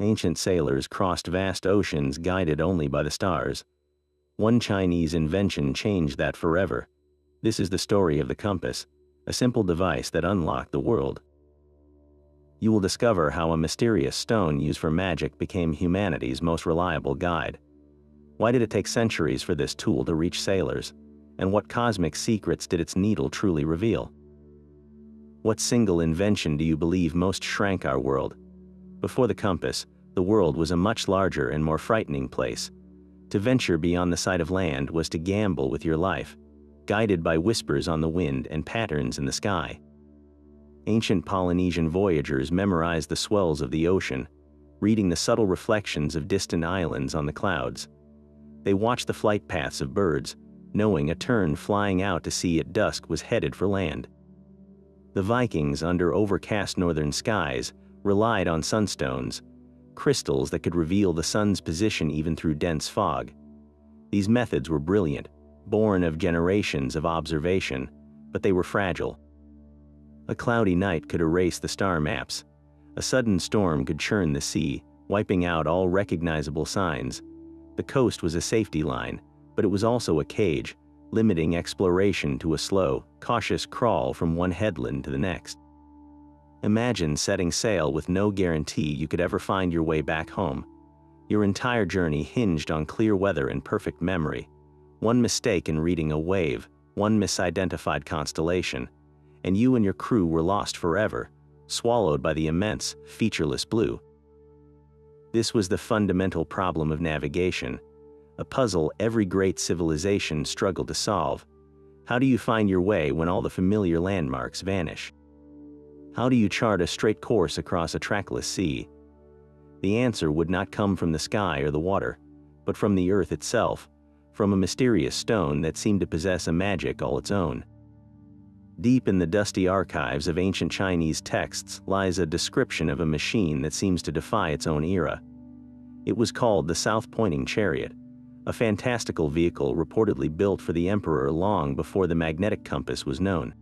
Ancient sailors crossed vast oceans guided only by the stars. One Chinese invention changed that forever. This is the story of the compass, a simple device that unlocked the world. You will discover how a mysterious stone used for magic became humanity's most reliable guide. Why did it take centuries for this tool to reach sailors? And what cosmic secrets did its needle truly reveal? What single invention do you believe most shrank our world? Before the compass, the world was a much larger and more frightening place. To venture beyond the sight of land was to gamble with your life, guided by whispers on the wind and patterns in the sky. Ancient Polynesian voyagers memorized the swells of the ocean, reading the subtle reflections of distant islands on the clouds. They watched the flight paths of birds, knowing a tern flying out to sea at dusk was headed for land. The Vikings, under overcast northern skies, relied on sunstones, crystals that could reveal the sun's position even through dense fog. These methods were brilliant, born of generations of observation, but they were fragile. A cloudy night could erase the star maps. A sudden storm could churn the sea, wiping out all recognizable signs. The coast was a safety line, but it was also a cage, limiting exploration to a slow, cautious crawl from one headland to the next. Imagine setting sail with no guarantee you could ever find your way back home. Your entire journey hinged on clear weather and perfect memory. One mistake in reading a wave, one misidentified constellation, and you and your crew were lost forever, swallowed by the immense, featureless blue. This was the fundamental problem of navigation, a puzzle every great civilization struggled to solve. How do you find your way when all the familiar landmarks vanish? How do you chart a straight course across a trackless sea? The answer would not come from the sky or the water, but from the earth itself, from a mysterious stone that seemed to possess a magic all its own. Deep in the dusty archives of ancient Chinese texts lies a description of a machine that seems to defy its own era. It was called the South-Pointing Chariot, a fantastical vehicle reportedly built for the emperor long before the magnetic compass was known.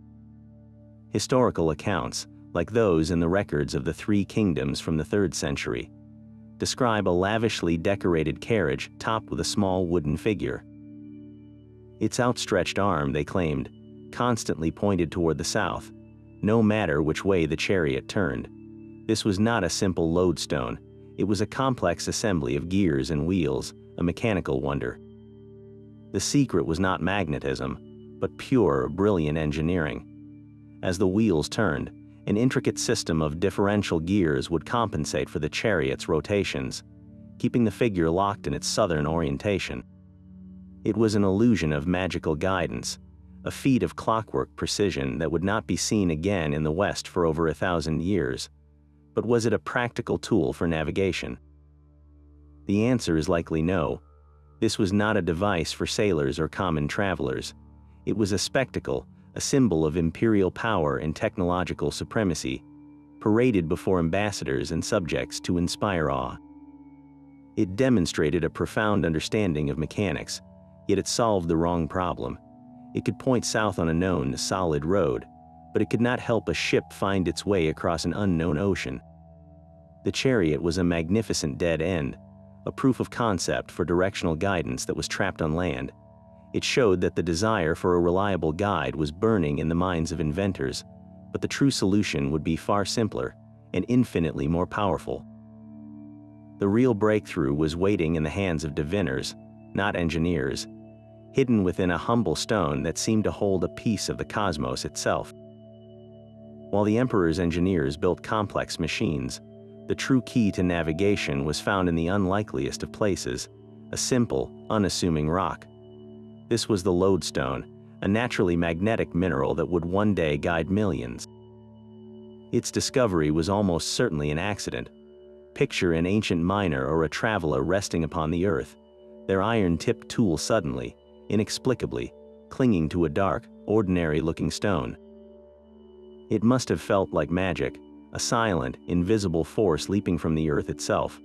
Historical accounts, like those in the records of the Three Kingdoms from the 3rd century, describe a lavishly decorated carriage topped with a small wooden figure. Its outstretched arm, they claimed, constantly pointed toward the south, no matter which way the chariot turned. This was not a simple lodestone, it was a complex assembly of gears and wheels, a mechanical wonder. The secret was not magnetism, but pure, brilliant engineering. As the wheels turned, an intricate system of differential gears would compensate for the chariot's rotations, keeping the figure locked in its southern orientation. It was an illusion of magical guidance, a feat of clockwork precision that would not be seen again in the West for over 1,000 years. But was it a practical tool for navigation? The answer is likely no. This was not a device for sailors or common travelers. It was a spectacle, a symbol of imperial power and technological supremacy, paraded before ambassadors and subjects to inspire awe. It demonstrated a profound understanding of mechanics, yet it solved the wrong problem. It could point south on a known, solid road, but it could not help a ship find its way across an unknown ocean. The chariot was a magnificent dead end, a proof of concept for directional guidance that was trapped on land. It showed that the desire for a reliable guide was burning in the minds of inventors, but the true solution would be far simpler and infinitely more powerful. The real breakthrough was waiting in the hands of diviners, not engineers, hidden within a humble stone that seemed to hold a piece of the cosmos itself. While the emperor's engineers built complex machines, the true key to navigation was found in the unlikeliest of places, a simple, unassuming rock. This was the lodestone, a naturally magnetic mineral that would one day guide millions. Its discovery was almost certainly an accident. Picture an ancient miner or a traveler resting upon the earth, their iron-tipped tool suddenly, inexplicably, clinging to a dark, ordinary-looking stone. It must have felt like magic, a silent, invisible force leaping from the earth itself.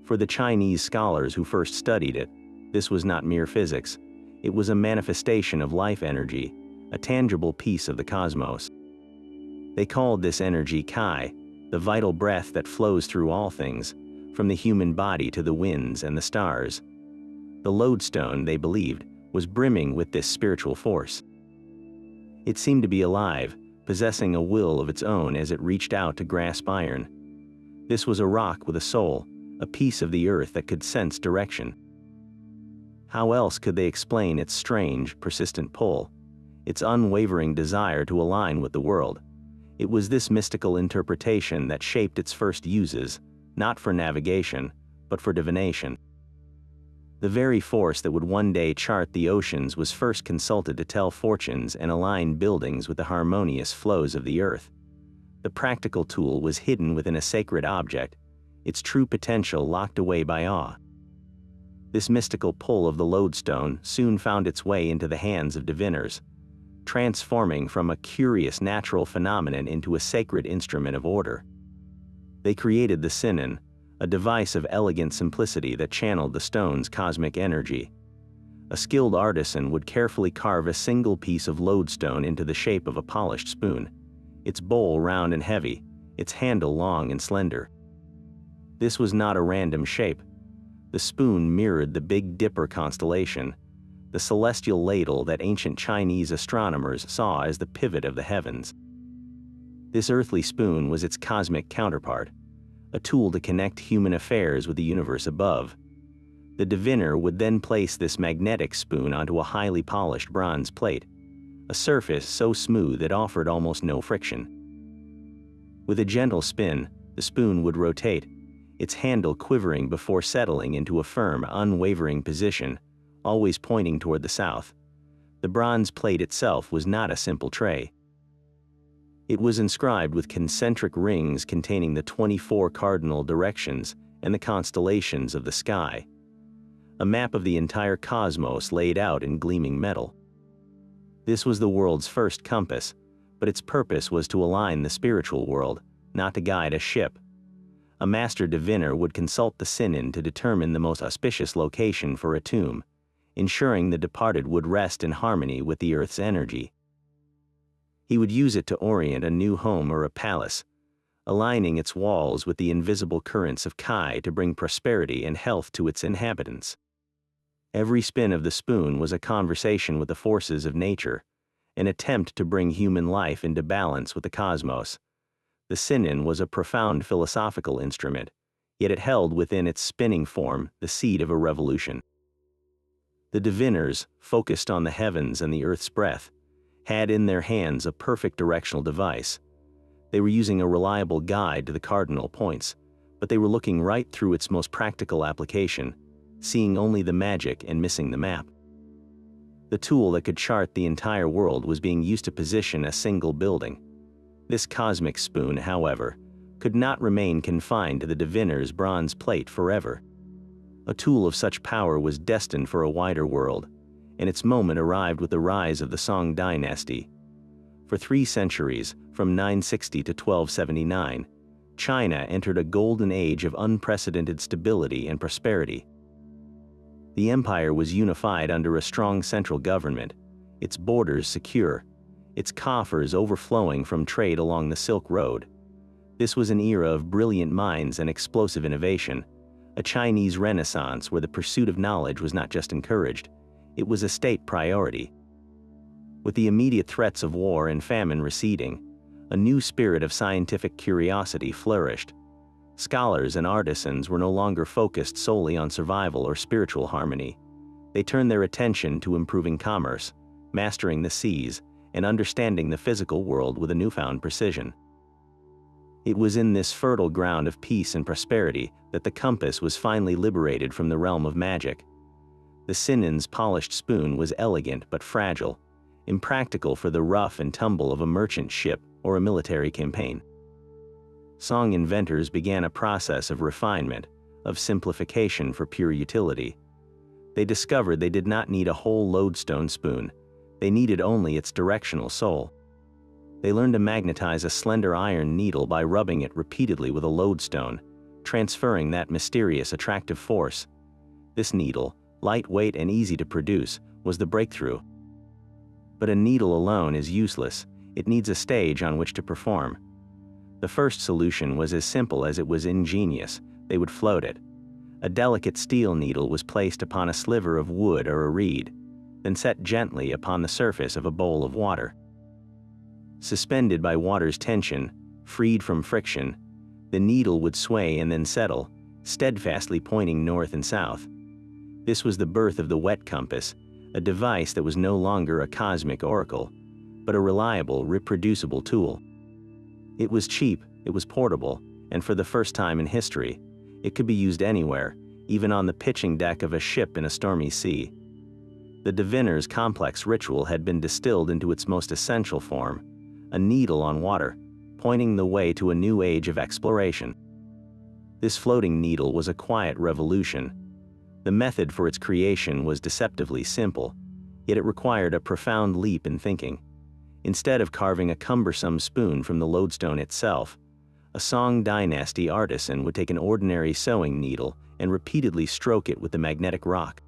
For the Chinese scholars who first studied it, this was not mere physics. It was a manifestation of life energy, a tangible piece of the cosmos. They called this energy Kai, the vital breath that flows through all things, from the human body to the winds and the stars. The lodestone, they believed, was brimming with this spiritual force. It seemed to be alive, possessing a will of its own as it reached out to grasp iron. This was a rock with a soul, a piece of the earth that could sense direction. How else could they explain its strange, persistent pull, its unwavering desire to align with the world? It was this mystical interpretation that shaped its first uses, not for navigation, but for divination. The very force that would one day chart the oceans was first consulted to tell fortunes and align buildings with the harmonious flows of the earth. The practical tool was hidden within a sacred object, its true potential locked away by awe. This mystical pull of the lodestone soon found its way into the hands of diviners, transforming from a curious natural phenomenon into a sacred instrument of order. They created the sinan, a device of elegant simplicity that channeled the stone's cosmic energy. A skilled artisan would carefully carve a single piece of lodestone into the shape of a polished spoon, its bowl round and heavy, its handle long and slender. This was not a random shape. The spoon mirrored the Big Dipper constellation, the celestial ladle that ancient Chinese astronomers saw as the pivot of the heavens. This earthly spoon was its cosmic counterpart, a tool to connect human affairs with the universe above. The diviner would then place this magnetic spoon onto a highly polished bronze plate, a surface so smooth it offered almost no friction. With a gentle spin, the spoon would rotate, its handle quivering before settling into a firm, unwavering position, always pointing toward the south. The bronze plate itself was not a simple tray. It was inscribed with concentric rings containing the 24 cardinal directions and the constellations of the sky, a map of the entire cosmos laid out in gleaming metal. This was the world's first compass, but its purpose was to align the spiritual world, not to guide a ship. A master diviner would consult the sinan to determine the most auspicious location for a tomb, ensuring the departed would rest in harmony with the earth's energy. He would use it to orient a new home or a palace, aligning its walls with the invisible currents of Kai to bring prosperity and health to its inhabitants. Every spin of the spoon was a conversation with the forces of nature, an attempt to bring human life into balance with the cosmos. The sinan was a profound philosophical instrument, yet it held within its spinning form the seed of a revolution. The diviners, focused on the heavens and the earth's breath, had in their hands a perfect directional device. They were using a reliable guide to the cardinal points, but they were looking right through its most practical application, seeing only the magic and missing the map. The tool that could chart the entire world was being used to position a single building. This cosmic spoon, however, could not remain confined to the diviner's bronze plate forever. A tool of such power was destined for a wider world, and its moment arrived with the rise of the Song dynasty. For 3 centuries, from 960 to 1279, China entered a golden age of unprecedented stability and prosperity. The empire was unified under a strong central government, its borders secure, its coffers overflowing from trade along the Silk Road. This was an era of brilliant minds and explosive innovation, a Chinese renaissance where the pursuit of knowledge was not just encouraged, it was a state priority. With the immediate threats of war and famine receding, a new spirit of scientific curiosity flourished. Scholars and artisans were no longer focused solely on survival or spiritual harmony. They turned their attention to improving commerce, mastering the seas, and understanding the physical world with a newfound precision. It was in this fertile ground of peace and prosperity that the compass was finally liberated from the realm of magic. The sinan's polished spoon was elegant but fragile, impractical for the rough and tumble of a merchant ship or a military campaign. Song inventors began a process of refinement, of simplification for pure utility. They discovered they did not need a whole lodestone spoon, they needed only its directional soul. They learned to magnetize a slender iron needle by rubbing it repeatedly with a lodestone, transferring that mysterious attractive force. This needle, lightweight and easy to produce, was the breakthrough. But a needle alone is useless, it needs a stage on which to perform. The first solution was as simple as it was ingenious, they would float it. A delicate steel needle was placed upon a sliver of wood or a reed, then set gently upon the surface of a bowl of water. Suspended by water's tension, freed from friction, the needle would sway and then settle, steadfastly pointing north and south. This was the birth of the wet compass, a device that was no longer a cosmic oracle, but a reliable, reproducible tool. It was cheap, it was portable, and for the first time in history, it could be used anywhere, even on the pitching deck of a ship in a stormy sea. The diviner's complex ritual had been distilled into its most essential form, a needle on water, pointing the way to a new age of exploration. This floating needle was a quiet revolution. The method for its creation was deceptively simple, yet it required a profound leap in thinking. Instead of carving a cumbersome spoon from the lodestone itself, a Song Dynasty artisan would take an ordinary sewing needle and repeatedly stroke it with the magnetic rock.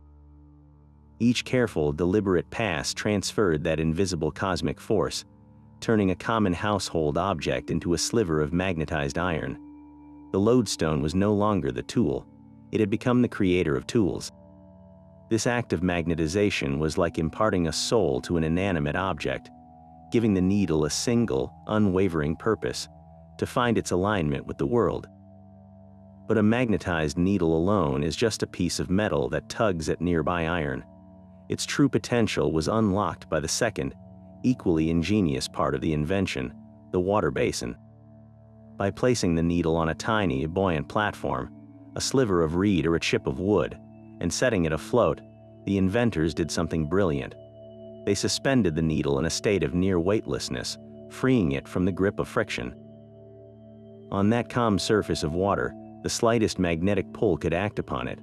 Each careful, deliberate pass transferred that invisible cosmic force, turning a common household object into a sliver of magnetized iron. The lodestone was no longer the tool, it had become the creator of tools. This act of magnetization was like imparting a soul to an inanimate object, giving the needle a single, unwavering purpose, to find its alignment with the world. But a magnetized needle alone is just a piece of metal that tugs at nearby iron. Its true potential was unlocked by the second, equally ingenious part of the invention, the water basin. By placing the needle on a tiny, buoyant platform, a sliver of reed or a chip of wood, and setting it afloat, the inventors did something brilliant. They suspended the needle in a state of near weightlessness, freeing it from the grip of friction. On that calm surface of water, the slightest magnetic pull could act upon it.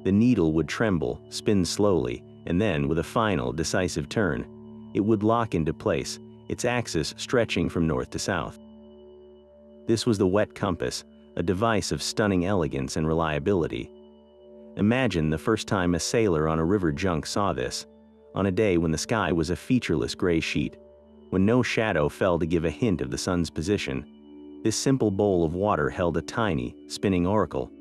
The needle would tremble, spin slowly, and then, with a final, decisive turn, it would lock into place, its axis stretching from north to south. This was the wet compass, a device of stunning elegance and reliability. Imagine the first time a sailor on a river junk saw this, on a day when the sky was a featureless gray sheet, when no shadow fell to give a hint of the sun's position. This simple bowl of water held a tiny, spinning oracle.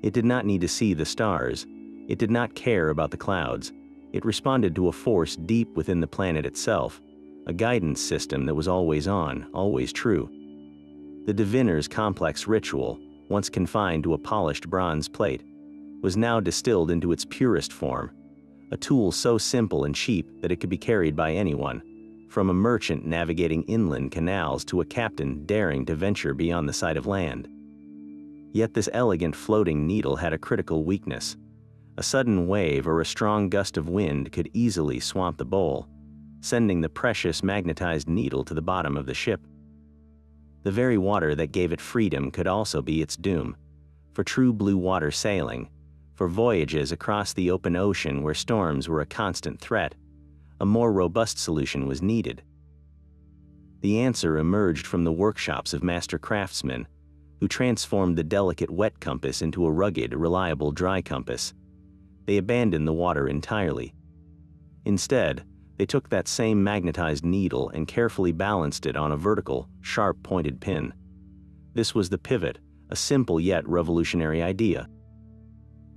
It did not need to see the stars. It did not care about the clouds. It responded to a force deep within the planet itself, a guidance system that was always on, always true. The diviner's complex ritual, once confined to a polished bronze plate, was now distilled into its purest form, a tool so simple and cheap that it could be carried by anyone, from a merchant navigating inland canals to a captain daring to venture beyond the sight of land. Yet this elegant floating needle had a critical weakness. A sudden wave or a strong gust of wind could easily swamp the bowl, sending the precious magnetized needle to the bottom of the ship. The very water that gave it freedom could also be its doom. For true blue water sailing, for voyages across the open ocean where storms were a constant threat, a more robust solution was needed. The answer emerged from the workshops of master craftsmen, who transformed the delicate wet compass into a rugged, reliable dry compass. They abandoned the water entirely. Instead, they took that same magnetized needle and carefully balanced it on a vertical, sharp-pointed pin. This was the pivot, a simple yet revolutionary idea.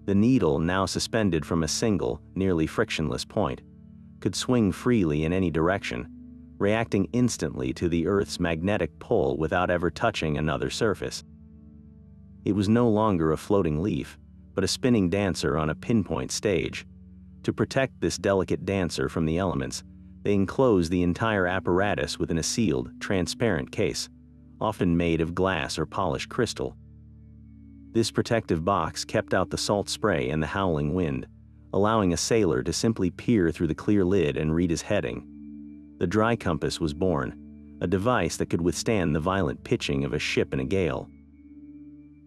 The needle, now suspended from a single, nearly frictionless point, could swing freely in any direction, reacting instantly to the Earth's magnetic pull without ever touching another surface. It was no longer a floating leaf, but a spinning dancer on a pinpoint stage. To protect this delicate dancer from the elements, they enclosed the entire apparatus within a sealed, transparent case, often made of glass or polished crystal. This protective box kept out the salt spray and the howling wind, allowing a sailor to simply peer through the clear lid and read his heading. The dry compass was born, a device that could withstand the violent pitching of a ship in a gale.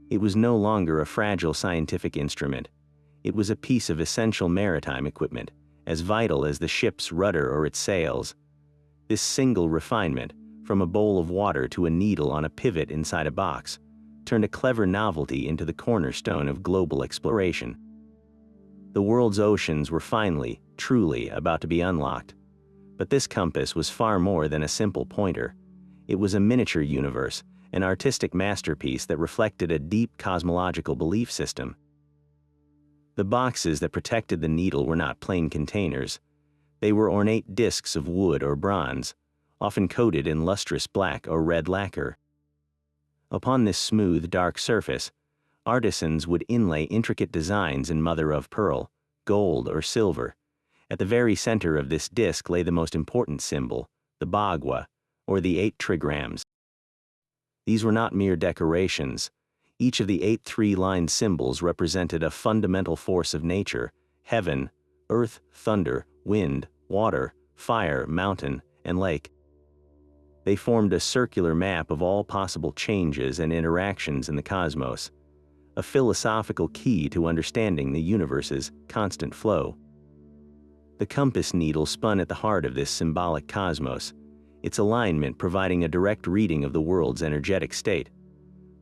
It was no longer a fragile scientific instrument. It was a piece of essential maritime equipment, as vital as the ship's rudder or its sails. This single refinement, from a bowl of water to a needle on a pivot inside a box, turned a clever novelty into the cornerstone of global exploration. The world's oceans were finally, truly, about to be unlocked. But this compass was far more than a simple pointer. It was a miniature universe, an artistic masterpiece that reflected a deep cosmological belief system. The boxes that protected the needle were not plain containers. They were ornate discs of wood or bronze, often coated in lustrous black or red lacquer. Upon this smooth, dark surface, artisans would inlay intricate designs in mother-of-pearl, gold, or silver. At the very center of this disc lay the most important symbol, the bagua, or the 8 trigrams. These were not mere decorations. Each of the 8 three-lined symbols represented a fundamental force of nature: heaven, earth, thunder, wind, water, fire, mountain, and lake. They formed a circular map of all possible changes and interactions in the cosmos, a philosophical key to understanding the universe's constant flow. The compass needle spun at the heart of this symbolic cosmos, its alignment providing a direct reading of the world's energetic state.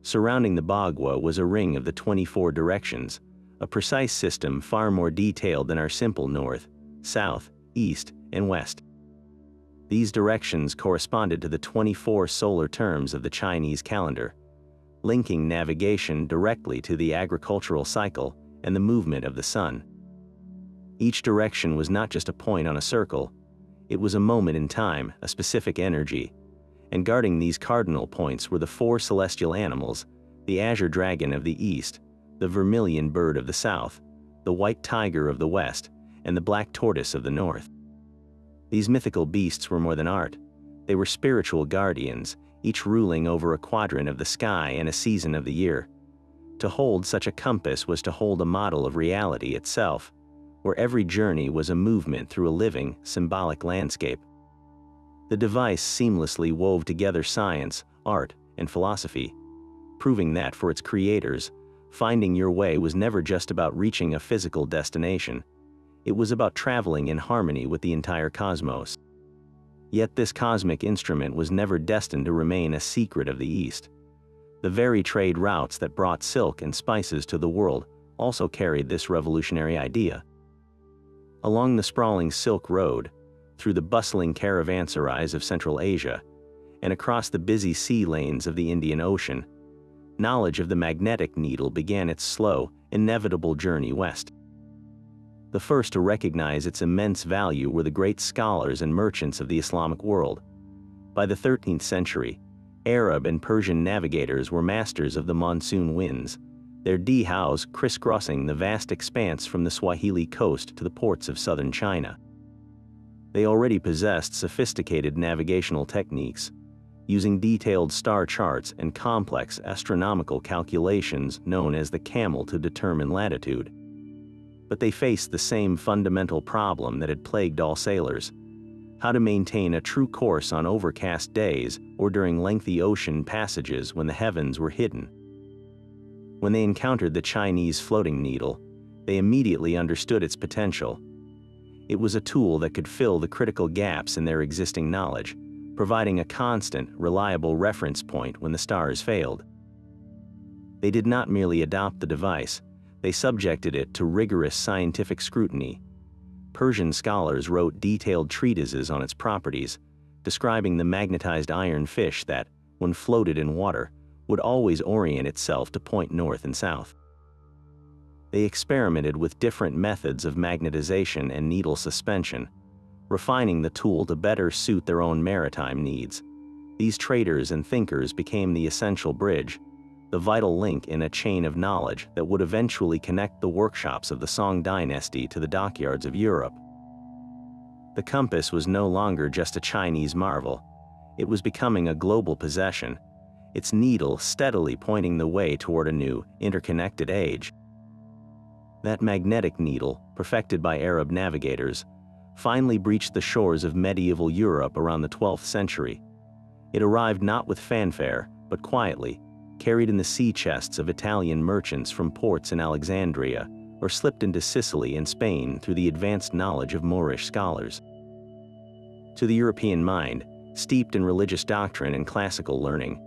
Surrounding the bagua was a ring of the 24 directions, a precise system far more detailed than our simple north, south, east, and west. These directions corresponded to the 24 solar terms of the Chinese calendar, linking navigation directly to the agricultural cycle and the movement of the sun. Each direction was not just a point on a circle, it was a moment in time, a specific energy. And guarding these cardinal points were the 4 celestial animals: the azure dragon of the east, the vermilion bird of the south, the white tiger of the west, and the black tortoise of the north. These mythical beasts were more than art. They were spiritual guardians, each ruling over a quadrant of the sky and a season of the year. To hold such a compass was to hold a model of reality itself, where every journey was a movement through a living, symbolic landscape. The device seamlessly wove together science, art, and philosophy, proving that for its creators, finding your way was never just about reaching a physical destination. It was about traveling in harmony with the entire cosmos. Yet this cosmic instrument was never destined to remain a secret of the East. The very trade routes that brought silk and spices to the world also carried this revolutionary idea. Along the sprawling Silk Road, through the bustling caravanserais of Central Asia, and across the busy sea lanes of the Indian Ocean, knowledge of the magnetic needle began its slow, inevitable journey west. The first to recognize its immense value were the great scholars and merchants of the Islamic world. By the 13th century, Arab and Persian navigators were masters of the monsoon winds, their dhows crisscrossing the vast expanse from the Swahili coast to the ports of southern China. They already possessed sophisticated navigational techniques, using detailed star charts and complex astronomical calculations known as the camel to determine latitude. But they faced the same fundamental problem that had plagued all sailors: how to maintain a true course on overcast days or during lengthy ocean passages when the heavens were hidden. When they encountered the Chinese floating needle, they immediately understood its potential. It was a tool that could fill the critical gaps in their existing knowledge, providing a constant, reliable reference point when the stars failed. They did not merely adopt the device, they subjected it to rigorous scientific scrutiny. Persian scholars wrote detailed treatises on its properties, describing the magnetized iron fish that, when floated in water, would always orient itself to point north and south. They experimented with different methods of magnetization and needle suspension, refining the tool to better suit their own maritime needs. These traders and thinkers became the essential bridge, the vital link in a chain of knowledge that would eventually connect the workshops of the Song dynasty to the dockyards of Europe. The compass was no longer just a Chinese marvel. It was becoming a global possession, its needle steadily pointing the way toward a new, interconnected age. That magnetic needle, perfected by Arab navigators, finally breached the shores of medieval Europe around the 12th century. It arrived not with fanfare, but quietly, carried in the sea chests of Italian merchants from ports in Alexandria, or slipped into Sicily and Spain through the advanced knowledge of Moorish scholars. To the European mind, steeped in religious doctrine and classical learning,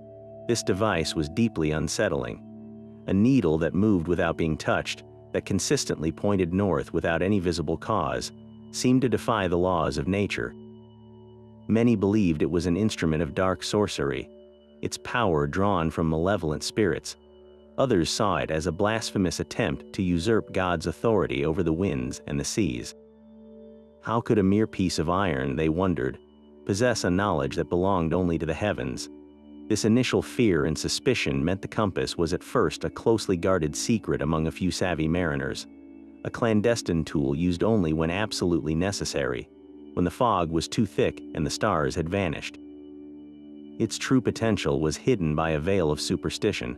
this device was deeply unsettling. A needle that moved without being touched, that consistently pointed north without any visible cause, seemed to defy the laws of nature. Many believed it was an instrument of dark sorcery. its power drawn from malevolent spirits. Others saw it as a blasphemous attempt to usurp God's authority over the winds and the seas. How could a mere piece of iron, they wondered, possess a knowledge that belonged only to the heavens? This initial fear and suspicion meant the compass was at first a closely guarded secret among a few savvy mariners, a clandestine tool used only when absolutely necessary, when the fog was too thick and the stars had vanished. Its true potential was hidden by a veil of superstition.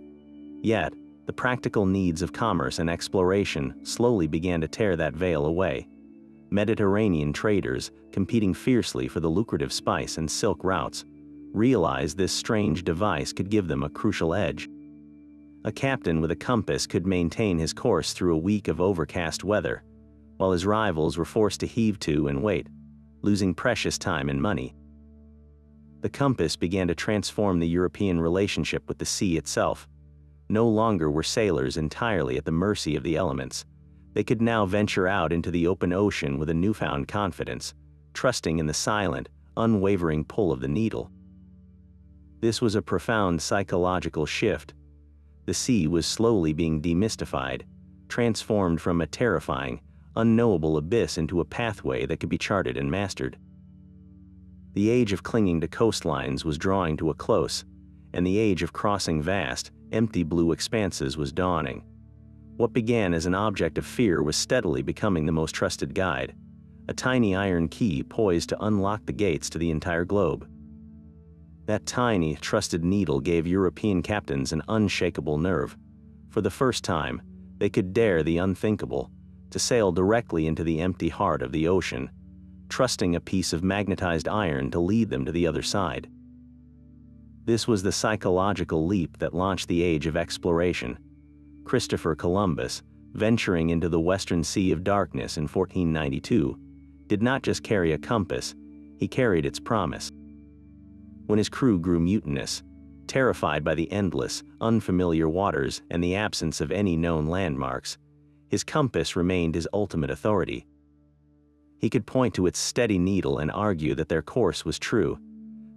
Yet, the practical needs of commerce and exploration slowly began to tear that veil away. Mediterranean traders, competing fiercely for the lucrative spice and silk routes, realized this strange device could give them a crucial edge. A captain with a compass could maintain his course through a week of overcast weather, while his rivals were forced to heave to and wait, losing precious time and money. The compass began to transform the European relationship with the sea itself. No longer were sailors entirely at the mercy of the elements. They could now venture out into the open ocean with a newfound confidence, trusting in the silent, unwavering pull of the needle. This was a profound psychological shift. The sea was slowly being demystified, transformed from a terrifying, unknowable abyss into a pathway that could be charted and mastered. The age of clinging to coastlines was drawing to a close, and the age of crossing vast, empty blue expanses was dawning. What began as an object of fear was steadily becoming the most trusted guide, a tiny iron key poised to unlock the gates to the entire globe. That tiny, trusted needle gave European captains an unshakable nerve. For the first time, they could dare the unthinkable, to sail directly into the empty heart of the ocean, trusting a piece of magnetized iron to lead them to the other side. This was the psychological leap that launched the age of exploration. Christopher Columbus, venturing into the western sea of darkness in 1492, did not just carry a compass, he carried its promise. When his crew grew mutinous, terrified by the endless, unfamiliar waters and the absence of any known landmarks, his compass remained his ultimate authority. He could point to its steady needle and argue that their course was true,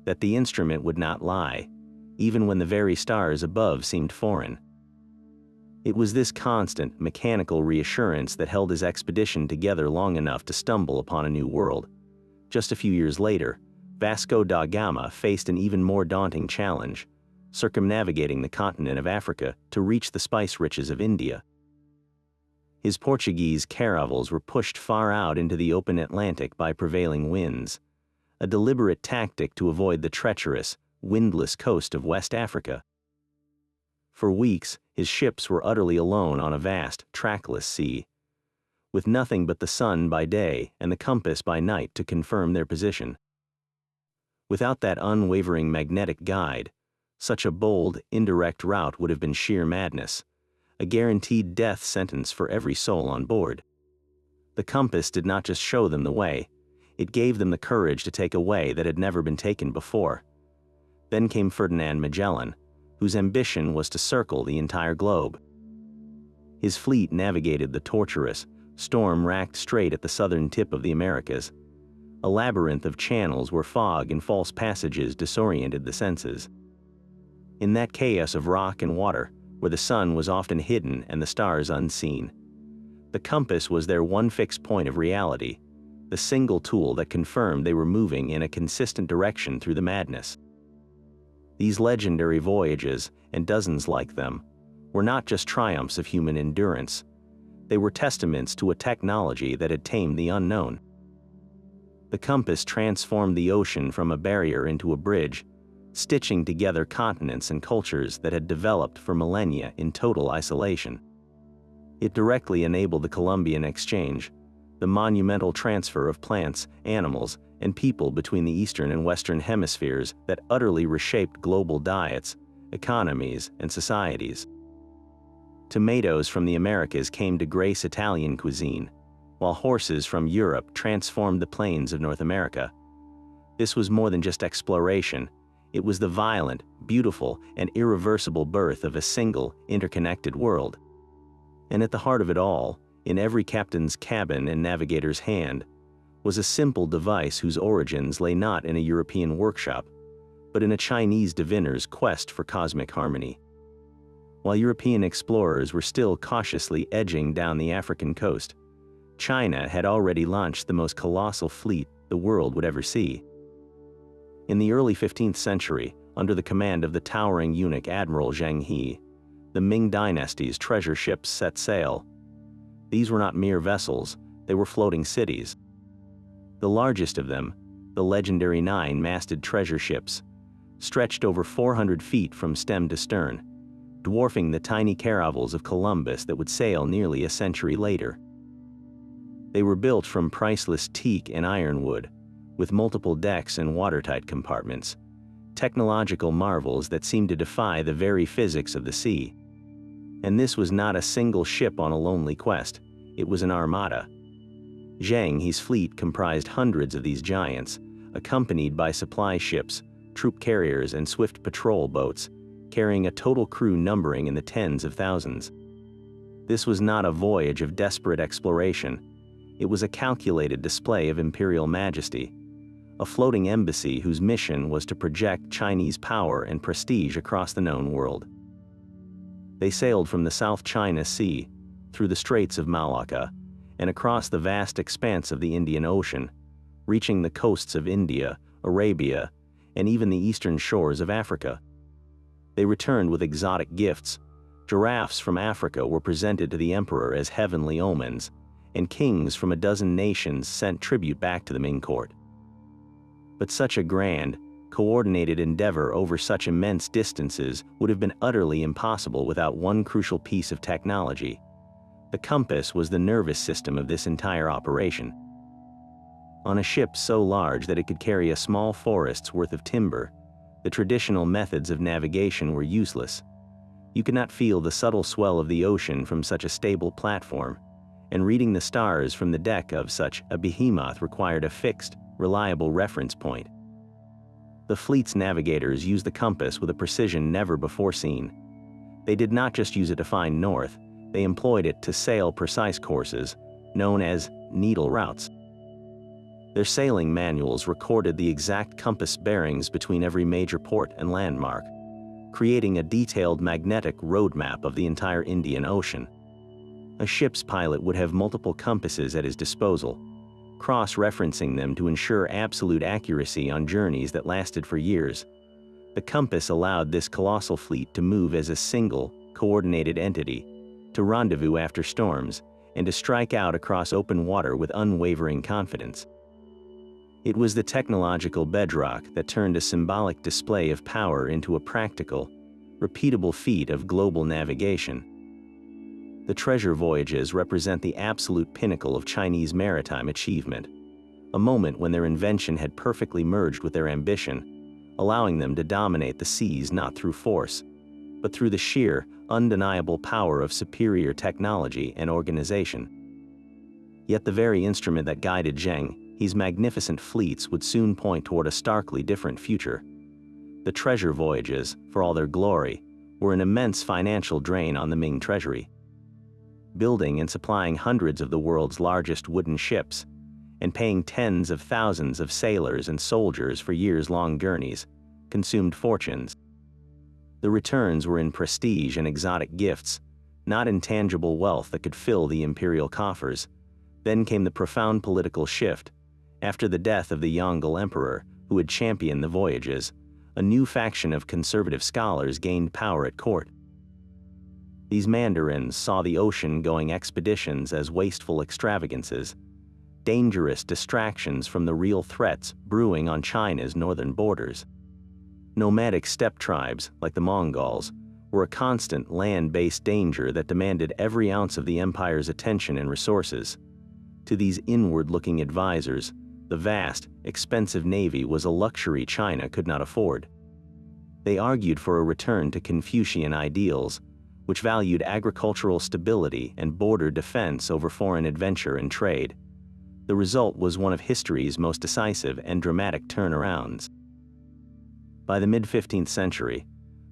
that the instrument would not lie, even when the very stars above seemed foreign. It was this constant, mechanical reassurance that held his expedition together long enough to stumble upon a new world. Just a few years later, Vasco da Gama faced an even more daunting challenge, circumnavigating the continent of Africa to reach the spice riches of India. His Portuguese caravels were pushed far out into the open Atlantic by prevailing winds, a deliberate tactic to avoid the treacherous, windless coast of West Africa. For weeks, his ships were utterly alone on a vast, trackless sea, with nothing but the sun by day and the compass by night to confirm their position. Without that unwavering magnetic guide, such a bold, indirect route would have been sheer madness, a guaranteed death sentence for every soul on board. The compass did not just show them the way, it gave them the courage to take a way that had never been taken before. Then came Ferdinand Magellan, whose ambition was to circle the entire globe. His fleet navigated the tortuous, storm-racked strait at the southern tip of the Americas, a labyrinth of channels where fog and false passages disoriented the senses. In that chaos of rock and water, where the sun was often hidden and the stars unseen, the compass was their one fixed point of reality, the single tool that confirmed they were moving in a consistent direction through the madness. These legendary voyages, and dozens like them, were not just triumphs of human endurance. They were testaments to a technology that had tamed the unknown. The compass transformed the ocean from a barrier into a bridge, stitching together continents and cultures that had developed for millennia in total isolation. It directly enabled the Columbian Exchange, the monumental transfer of plants, animals, and people between the eastern and western hemispheres that utterly reshaped global diets, economies, and societies. Tomatoes from the Americas came to grace Italian cuisine, while horses from Europe transformed the plains of North America. This was more than just exploration. It was the violent, beautiful, and irreversible birth of a single, interconnected world. And at the heart of it all, in every captain's cabin and navigator's hand, was a simple device whose origins lay not in a European workshop, but in a Chinese diviner's quest for cosmic harmony. While European explorers were still cautiously edging down the African coast, China had already launched the most colossal fleet the world would ever see. In the early 15th century, under the command of the towering eunuch Admiral Zheng He, the Ming dynasty's treasure ships set sail. These were not mere vessels, they were floating cities. The largest of them, the legendary 9-masted treasure ships, stretched over 400 feet from stem to stern, dwarfing the tiny caravels of Columbus that would sail nearly a century later. They were built from priceless teak and ironwood, with multiple decks and watertight compartments, technological marvels that seemed to defy the very physics of the sea. And this was not a single ship on a lonely quest, it was an armada. Zheng He's fleet comprised hundreds of these giants, accompanied by supply ships, troop carriers, and swift patrol boats, carrying a total crew numbering in the tens of thousands. This was not a voyage of desperate exploration. It was a calculated display of imperial majesty, a floating embassy whose mission was to project Chinese power and prestige across the known world. They sailed from the South China Sea, through the Straits of Malacca, and across the vast expanse of the Indian Ocean, reaching the coasts of India, Arabia, and even the eastern shores of Africa. They returned with exotic gifts. Giraffes from Africa were presented to the emperor as heavenly omens, and kings from a dozen nations sent tribute back to the Ming court. But such a grand, coordinated endeavor over such immense distances would have been utterly impossible without one crucial piece of technology. The compass was the nervous system of this entire operation. On a ship so large that it could carry a small forest's worth of timber, the traditional methods of navigation were useless. You could not feel the subtle swell of the ocean from such a stable platform, and reading the stars from the deck of such a behemoth required a fixed, reliable reference point. The fleet's navigators used the compass with a precision never before seen. They did not just use it to find north, they employed it to sail precise courses, known as needle routes. Their sailing manuals recorded the exact compass bearings between every major port and landmark, creating a detailed magnetic roadmap of the entire Indian Ocean. A ship's pilot would have multiple compasses at his disposal, cross-referencing them to ensure absolute accuracy on journeys that lasted for years. The compass allowed this colossal fleet to move as a single, coordinated entity, to rendezvous after storms, and to strike out across open water with unwavering confidence. It was the technological bedrock that turned a symbolic display of power into a practical, repeatable feat of global navigation. The treasure voyages represent the absolute pinnacle of Chinese maritime achievement, a moment when their invention had perfectly merged with their ambition, allowing them to dominate the seas not through force, but through the sheer, undeniable power of superior technology and organization. Yet the very instrument that guided Zheng He's magnificent fleets would soon point toward a starkly different future. The treasure voyages, for all their glory, were an immense financial drain on the Ming treasury. Building and supplying hundreds of the world's largest wooden ships, and paying tens of thousands of sailors and soldiers for years-long journeys, consumed fortunes. The returns were in prestige and exotic gifts, not in tangible wealth that could fill the imperial coffers. Then came the profound political shift. After the death of the Yongle emperor, who had championed the voyages, a new faction of conservative scholars gained power at court. These mandarins saw the ocean-going expeditions as wasteful extravagances, dangerous distractions from the real threats brewing on China's northern borders. Nomadic steppe tribes, like the Mongols, were a constant land-based danger that demanded every ounce of the empire's attention and resources. To these inward-looking advisors, the vast, expensive navy was a luxury China could not afford. They argued for a return to Confucian ideals, which valued agricultural stability and border defense over foreign adventure and trade. The result was one of history's most decisive and dramatic turnarounds. By the mid-15th century,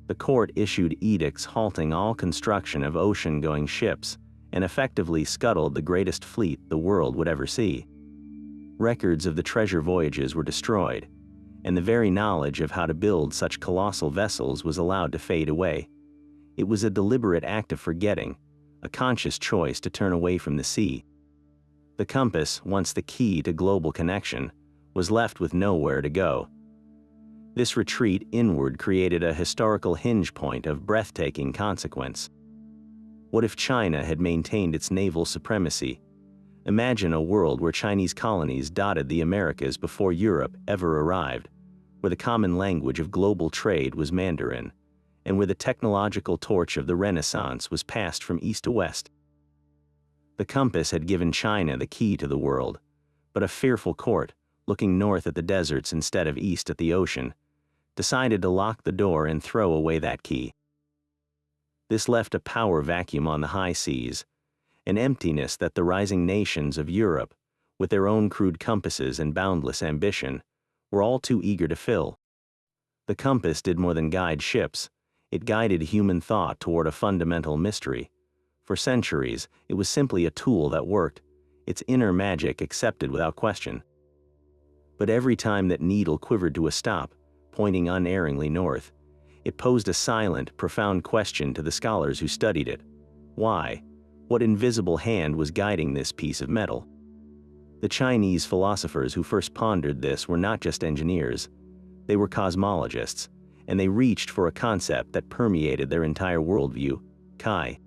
the court issued edicts halting all construction of ocean-going ships and effectively scuttled the greatest fleet the world would ever see. Records of the treasure voyages were destroyed, and the very knowledge of how to build such colossal vessels was allowed to fade away. It was a deliberate act of forgetting, a conscious choice to turn away from the sea. The compass, once the key to global connection, was left with nowhere to go. This retreat inward created a historical hinge point of breathtaking consequence. What if China had maintained its naval supremacy? Imagine a world where Chinese colonies dotted the Americas before Europe ever arrived, where the common language of global trade was Mandarin, and where the technological torch of the Renaissance was passed from east to west. The compass had given China the key to the world, but a fearful court, looking north at the deserts instead of east at the ocean, decided to lock the door and throw away that key. This left a power vacuum on the high seas, an emptiness that the rising nations of Europe, with their own crude compasses and boundless ambition, were all too eager to fill. The compass did more than guide ships, it guided human thought toward a fundamental mystery. For centuries, it was simply a tool that worked, its inner magic accepted without question. But every time that needle quivered to a stop, pointing unerringly north, it posed a silent, profound question to the scholars who studied it. Why? What invisible hand was guiding this piece of metal? The Chinese philosophers who first pondered this were not just engineers, they were cosmologists, and they reached for a concept that permeated their entire worldview, Kai.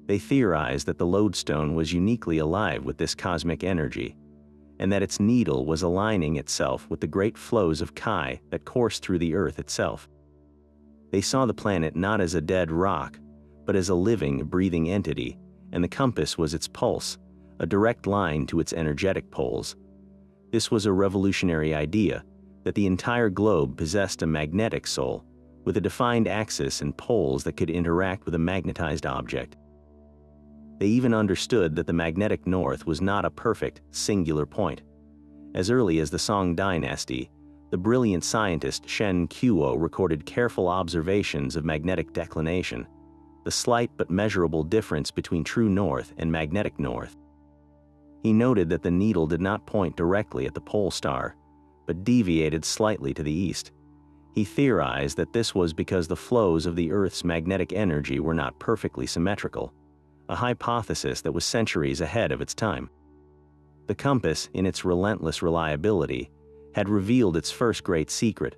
They theorized that the lodestone was uniquely alive with this cosmic energy, and that its needle was aligning itself with the great flows of Kai that coursed through the earth itself. They saw the planet not as a dead rock, but as a living, breathing entity, and the compass was its pulse, a direct line to its energetic poles. This was a revolutionary idea, that the entire globe possessed a magnetic soul, with a defined axis and poles that could interact with a magnetized object. They even understood that the magnetic north was not a perfect, singular point. As early as the Song dynasty, the brilliant scientist Shen Kuo recorded careful observations of magnetic declination, the slight but measurable difference between true north and magnetic north. He noted that the needle did not point directly at the pole star, but deviated slightly to the east. He theorized that this was because the flows of the Earth's magnetic energy were not perfectly symmetrical, a hypothesis that was centuries ahead of its time. The compass, in its relentless reliability, had revealed its first great secret.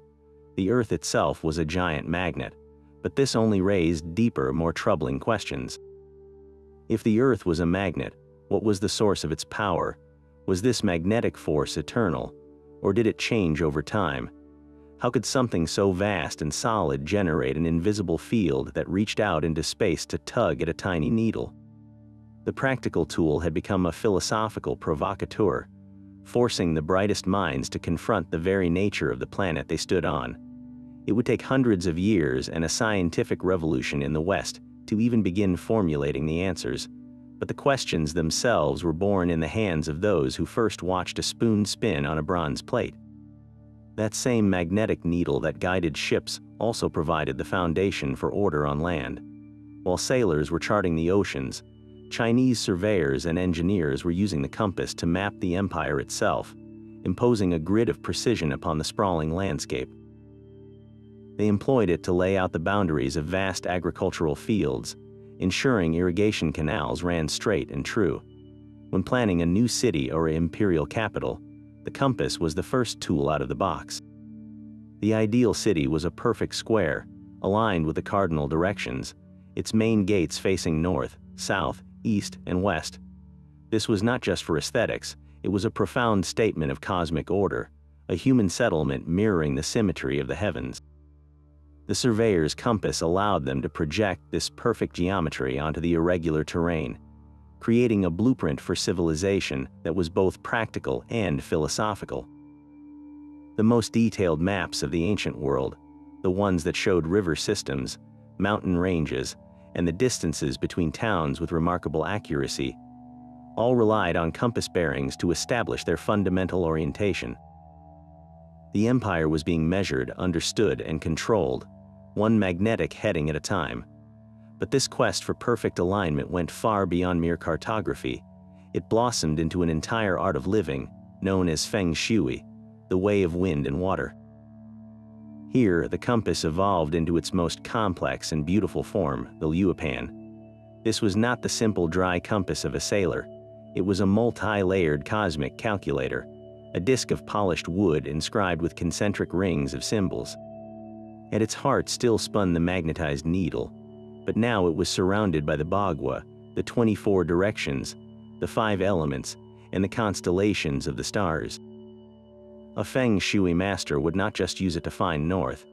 The Earth itself was a giant magnet, but this only raised deeper, more troubling questions. If the Earth was a magnet, what was the source of its power? Was this magnetic force eternal, or did it change over time? How could something so vast and solid generate an invisible field that reached out into space to tug at a tiny needle? The practical tool had become a philosophical provocateur, forcing the brightest minds to confront the very nature of the planet they stood on. It would take hundreds of years and a scientific revolution in the West to even begin formulating the answers, but the questions themselves were born in the hands of those who first watched a spoon spin on a bronze plate. That same magnetic needle that guided ships also provided the foundation for order on land. While sailors were charting the oceans, Chinese surveyors and engineers were using the compass to map the empire itself, imposing a grid of precision upon the sprawling landscape. They employed it to lay out the boundaries of vast agricultural fields, ensuring irrigation canals ran straight and true. When planning a new city or imperial capital, the compass was the first tool out of the box. The ideal city was a perfect square, aligned with the cardinal directions, its main gates facing north, south, east, and west. This was not just for aesthetics, it was a profound statement of cosmic order, a human settlement mirroring the symmetry of the heavens. The surveyor's compass allowed them to project this perfect geometry onto the irregular terrain, creating a blueprint for civilization that was both practical and philosophical. The most detailed maps of the ancient world, the ones that showed river systems, mountain ranges, and the distances between towns with remarkable accuracy, all relied on compass bearings to establish their fundamental orientation. The empire was being measured, understood, and controlled, one magnetic heading at a time. But this quest for perfect alignment went far beyond mere cartography. It blossomed into an entire art of living, known as feng shui, the way of wind and water. Here, the compass evolved into its most complex and beautiful form, the luopan. This was not the simple dry compass of a sailor. It was a multi-layered cosmic calculator, a disk of polished wood inscribed with concentric rings of symbols. At its heart still spun the magnetized needle, but now it was surrounded by the bagua, the 24 directions, the 5 elements, and the constellations of the stars. A feng shui master would not just use it to find north.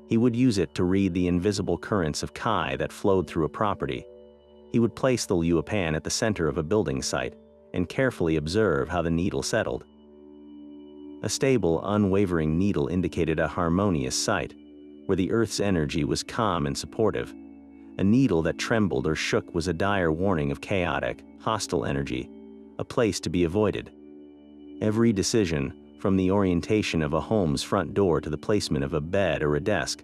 He would use it to read the invisible currents of Kai that flowed through a property. He would place the luopan at the center of a building site and carefully observe how the needle settled. A stable, unwavering needle indicated a harmonious site, where the earth's energy was calm and supportive. A needle that trembled or shook was a dire warning of chaotic, hostile energy, a place to be avoided. Every decision, from the orientation of a home's front door to the placement of a bed or a desk,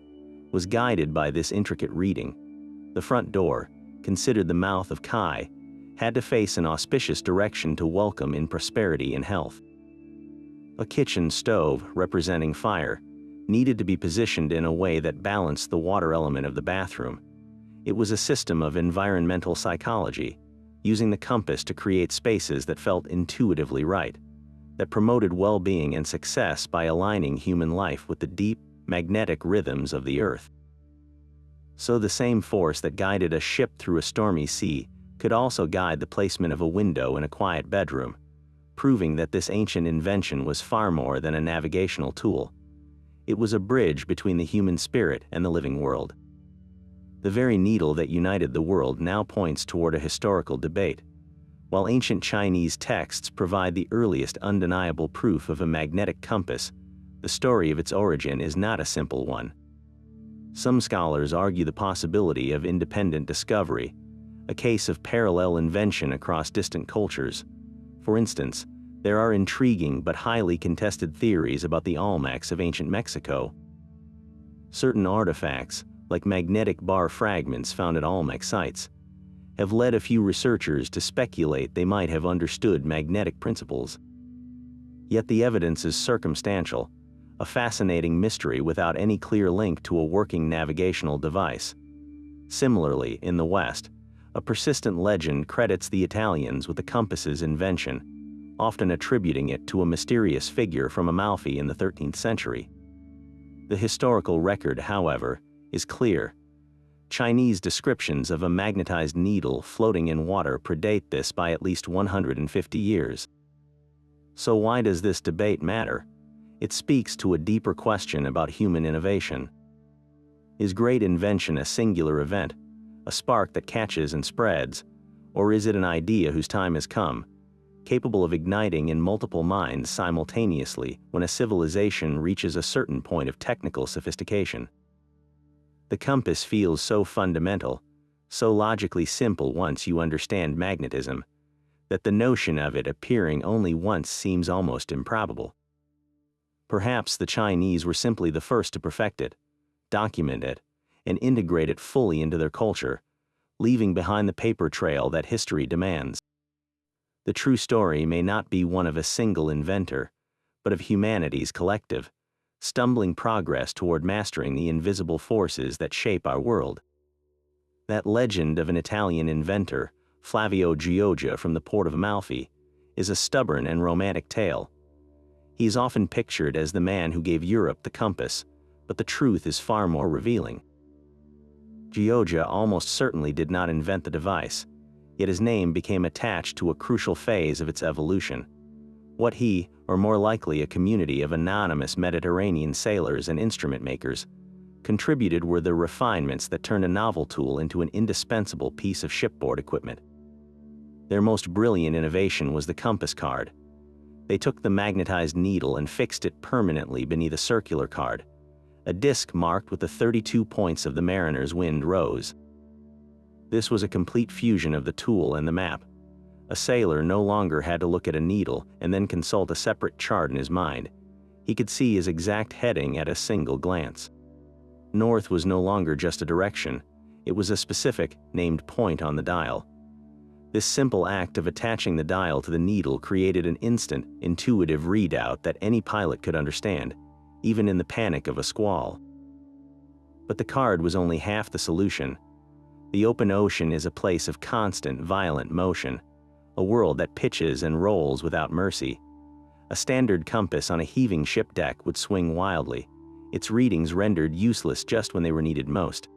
was guided by this intricate reading. The front door, considered the mouth of Kai, had to face an auspicious direction to welcome in prosperity and health. A kitchen stove, representing fire, needed to be positioned in a way that balanced the water element of the bathroom. It was a system of environmental psychology, using the compass to create spaces that felt intuitively right, that promoted well-being and success by aligning human life with the deep, magnetic rhythms of the earth. So the same force that guided a ship through a stormy sea could also guide the placement of a window in a quiet bedroom, proving that this ancient invention was far more than a navigational tool. It was a bridge between the human spirit and the living world. The very needle that united the world now points toward a historical debate. While ancient Chinese texts provide the earliest undeniable proof of a magnetic compass, the story of its origin is not a simple one. Some scholars argue the possibility of independent discovery, a case of parallel invention across distant cultures. For instance, there are intriguing but highly contested theories about the Olmecs of ancient Mexico. Certain artifacts, like magnetic bar fragments found at Olmec sites, have led a few researchers to speculate they might have understood magnetic principles. Yet the evidence is circumstantial, a fascinating mystery without any clear link to a working navigational device. Similarly, in the West, a persistent legend credits the Italians with the compass's invention, often attributing it to a mysterious figure from Amalfi in the 13th century. The historical record, however, is clear. Chinese descriptions of a magnetized needle floating in water predate this by at least 150 years. So why does this debate matter? It speaks to a deeper question about human innovation. Is great invention a singular event, a spark that catches and spreads, or is it an idea whose time has come, capable of igniting in multiple minds simultaneously when a civilization reaches a certain point of technical sophistication? The compass feels so fundamental, so logically simple once you understand magnetism, that the notion of it appearing only once seems almost improbable. Perhaps the Chinese were simply the first to perfect it, document it, and integrate it fully into their culture, leaving behind the paper trail that history demands. The true story may not be one of a single inventor, but of humanity's collective, stumbling progress toward mastering the invisible forces that shape our world. That legend of an Italian inventor, Flavio Gioja from the port of Amalfi, is a stubborn and romantic tale. He is often pictured as the man who gave Europe the compass, but the truth is far more revealing. Gioja almost certainly did not invent the device, yet his name became attached to a crucial phase of its evolution. What he, or more likely a community of anonymous Mediterranean sailors and instrument makers, contributed were the refinements that turned a novel tool into an indispensable piece of shipboard equipment. Their most brilliant innovation was the compass card. They took the magnetized needle and fixed it permanently beneath a circular card, a disc marked with the 32 points of the mariner's wind rose. This was a complete fusion of the tool and the map. A sailor no longer had to look at a needle and then consult a separate chart in his mind. He could see his exact heading at a single glance. North was no longer just a direction, it was a specific, named point on the dial. This simple act of attaching the dial to the needle created an instant, intuitive readout that any pilot could understand, even in the panic of a squall. But the card was only half the solution. The open ocean is a place of constant, violent motion, a world that pitches and rolls without mercy. A standard compass on a heaving ship deck would swing wildly, its readings rendered useless just when they were needed most.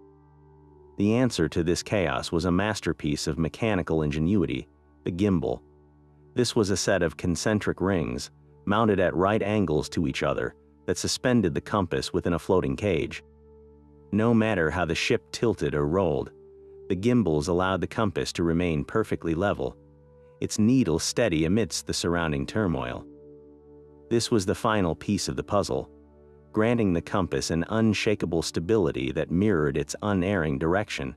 The answer to this chaos was a masterpiece of mechanical ingenuity, the gimbal. This was a set of concentric rings, mounted at right angles to each other, that suspended the compass within a floating cage. No matter how the ship tilted or rolled, the gimbals allowed the compass to remain perfectly level, its needle steady amidst the surrounding turmoil. This was the final piece of the puzzle, granting the compass an unshakable stability that mirrored its unerring direction.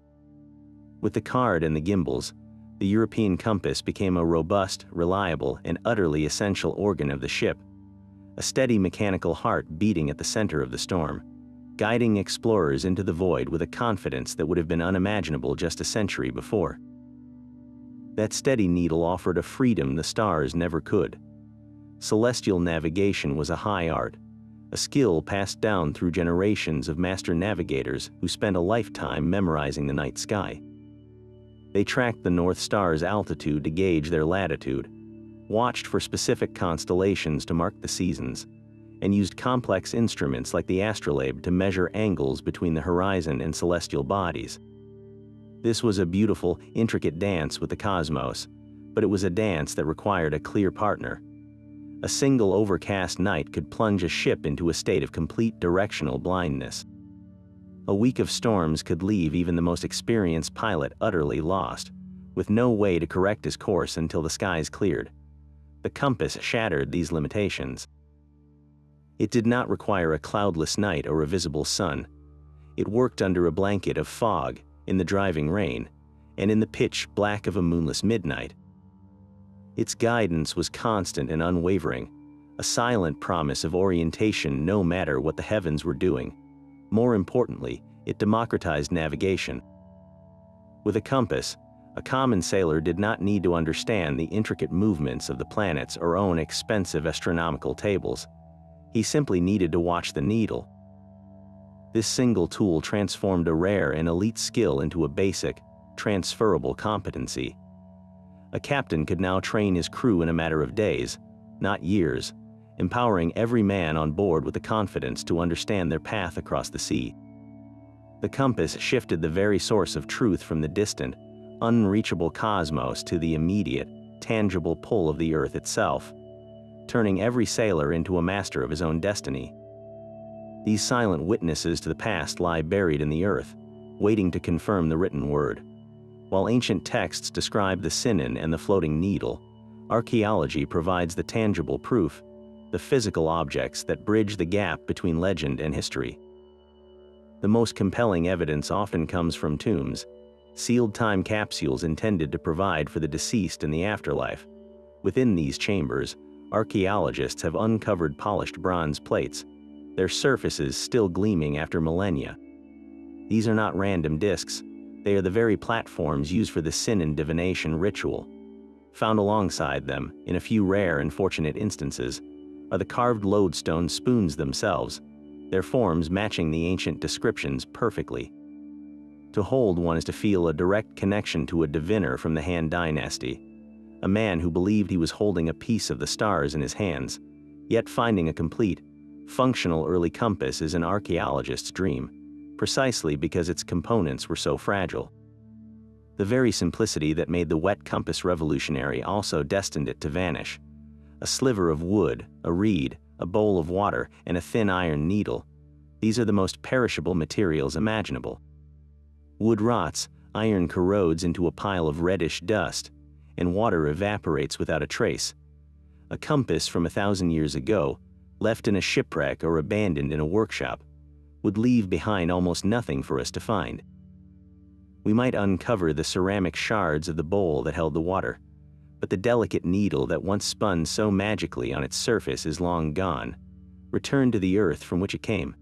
With the card and the gimbals, the European compass became a robust, reliable, and utterly essential organ of the ship, a steady mechanical heart beating at the center of the storm, guiding explorers into the void with a confidence that would have been unimaginable just a century before. That steady needle offered a freedom the stars never could. Celestial navigation was a high art, a skill passed down through generations of master navigators who spent a lifetime memorizing the night sky. They tracked the North Star's altitude to gauge their latitude, watched for specific constellations to mark the seasons, and used complex instruments like the astrolabe to measure angles between the horizon and celestial bodies. This was a beautiful, intricate dance with the cosmos, but it was a dance that required a clear partner. A single overcast night could plunge a ship into a state of complete directional blindness. A week of storms could leave even the most experienced pilot utterly lost, with no way to correct his course until the skies cleared. The compass shattered these limitations. It did not require a cloudless night or a visible sun. It worked under a blanket of fog, in the driving rain, and in the pitch black of a moonless midnight. Its guidance was constant and unwavering, a silent promise of orientation no matter what the heavens were doing. More importantly, it democratized navigation. With a compass, a common sailor did not need to understand the intricate movements of the planets or own expensive astronomical tables. He simply needed to watch the needle. This single tool transformed a rare and elite skill into a basic, transferable competency. A captain could now train his crew in a matter of days, not years, empowering every man on board with the confidence to understand their path across the sea. The compass shifted the very source of truth from the distant, unreachable cosmos to the immediate, tangible pull of the earth itself, turning every sailor into a master of his own destiny. These silent witnesses to the past lie buried in the earth, waiting to confirm the written word. While ancient texts describe the Sinan and the floating needle, archaeology provides the tangible proof, the physical objects that bridge the gap between legend and history. The most compelling evidence often comes from tombs, sealed time capsules intended to provide for the deceased in the afterlife. Within these chambers, archaeologists have uncovered polished bronze plates, their surfaces still gleaming after millennia. These are not random discs. They are the very platforms used for the Sinan divination ritual. Found alongside them, in a few rare and fortunate instances, are the carved lodestone spoons themselves, their forms matching the ancient descriptions perfectly. To hold one is to feel a direct connection to a diviner from the Han dynasty, a man who believed he was holding a piece of the stars in his hands, yet finding a complete, functional early compass is an archaeologist's dream, precisely because its components were so fragile. The very simplicity that made the wet compass revolutionary also destined it to vanish. A sliver of wood, a reed, a bowl of water, and a thin iron needle. These are the most perishable materials imaginable. Wood rots, iron corrodes into a pile of reddish dust, and water evaporates without a trace. A compass from 1,000 years ago, left in a shipwreck or abandoned in a workshop, would leave behind almost nothing for us to find. We might uncover the ceramic shards of the bowl that held the water, but the delicate needle that once spun so magically on its surface is long gone, returned to the earth from which it came.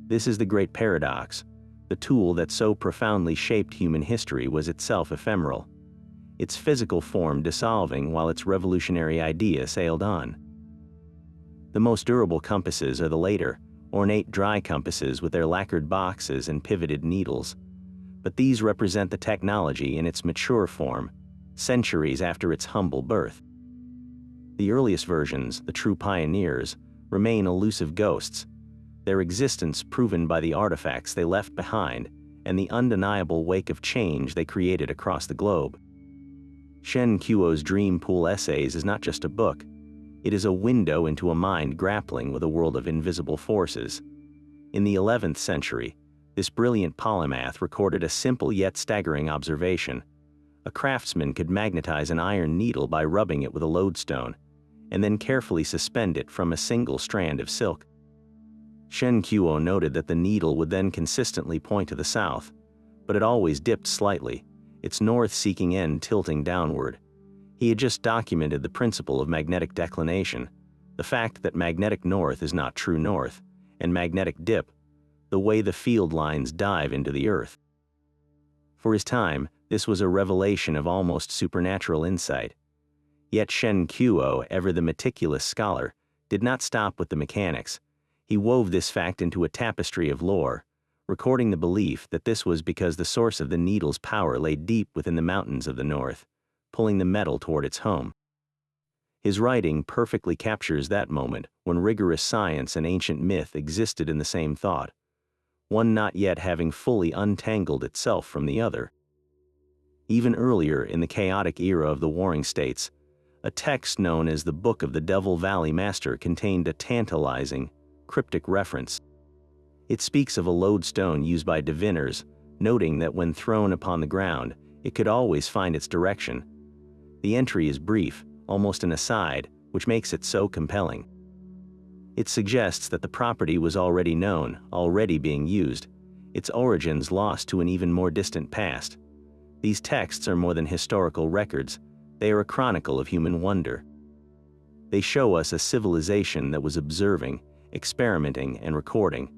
This is the great paradox. The tool that so profoundly shaped human history was itself ephemeral. its physical form dissolving while its revolutionary idea sailed on. The most durable compasses are the later, ornate dry compasses with their lacquered boxes and pivoted needles. But these represent the technology in its mature form, centuries after its humble birth. The earliest versions, the true pioneers, remain elusive ghosts, their existence proven by the artifacts they left behind and the undeniable wake of change they created across the globe. Shen Kuo's Dream Pool Essays is not just a book, it is a window into a mind grappling with a world of invisible forces. In the 11th century, this brilliant polymath recorded a simple yet staggering observation. A craftsman could magnetize an iron needle by rubbing it with a lodestone, and then carefully suspend it from a single strand of silk. Shen Kuo noted that the needle would then consistently point to the south, but it always dipped slightly, its north-seeking end tilting downward. He had just documented the principle of magnetic declination, the fact that magnetic north is not true north, and magnetic dip, the way the field lines dive into the earth. For his time, this was a revelation of almost supernatural insight. Yet Shen Kuo, ever the meticulous scholar, did not stop with the mechanics. He wove this fact into a tapestry of lore, recording the belief that this was because the source of the needle's power lay deep within the mountains of the north, pulling the metal toward its home. His writing perfectly captures that moment when rigorous science and ancient myth existed in the same thought, one not yet having fully untangled itself from the other. Even earlier, in the chaotic era of the Warring States, a text known as the Book of the Devil Valley Master contained a tantalizing, cryptic reference. It speaks of a lodestone used by diviners, noting that when thrown upon the ground, it could always find its direction. The entry is brief, almost an aside, which makes it so compelling. It suggests that the property was already known, already being used, its origins lost to an even more distant past. These texts are more than historical records, they are a chronicle of human wonder. They show us a civilization that was observing, experimenting, and recording,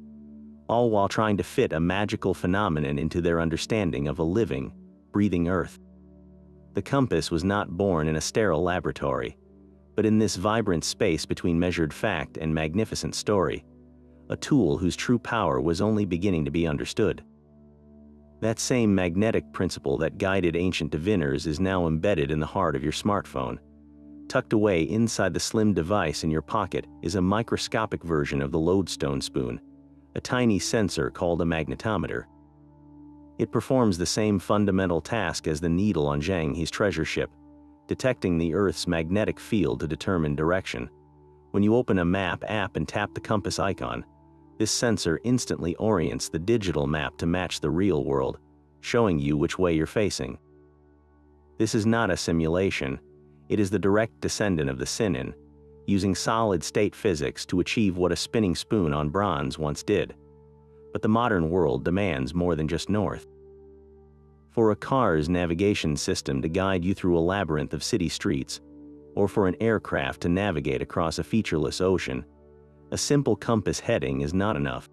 all while trying to fit a magical phenomenon into their understanding of a living, breathing Earth. The compass was not born in a sterile laboratory, but in this vibrant space between measured fact and magnificent story, a tool whose true power was only beginning to be understood. That same magnetic principle that guided ancient diviners is now embedded in the heart of your smartphone. Tucked away inside the slim device in your pocket is a microscopic version of the lodestone spoon, a tiny sensor called a magnetometer. It performs the same fundamental task as the needle on Zhang He's treasure ship, detecting the Earth's magnetic field to determine direction. When you open a map app and tap the compass icon, this sensor instantly orients the digital map to match the real world, showing you which way you're facing. This is not a simulation, it is the direct descendant of the Sinin, using solid-state physics to achieve what a spinning spoon on bronze once did. But the modern world demands more than just north. For a car's navigation system to guide you through a labyrinth of city streets, or for an aircraft to navigate across a featureless ocean, a simple compass heading is not enough.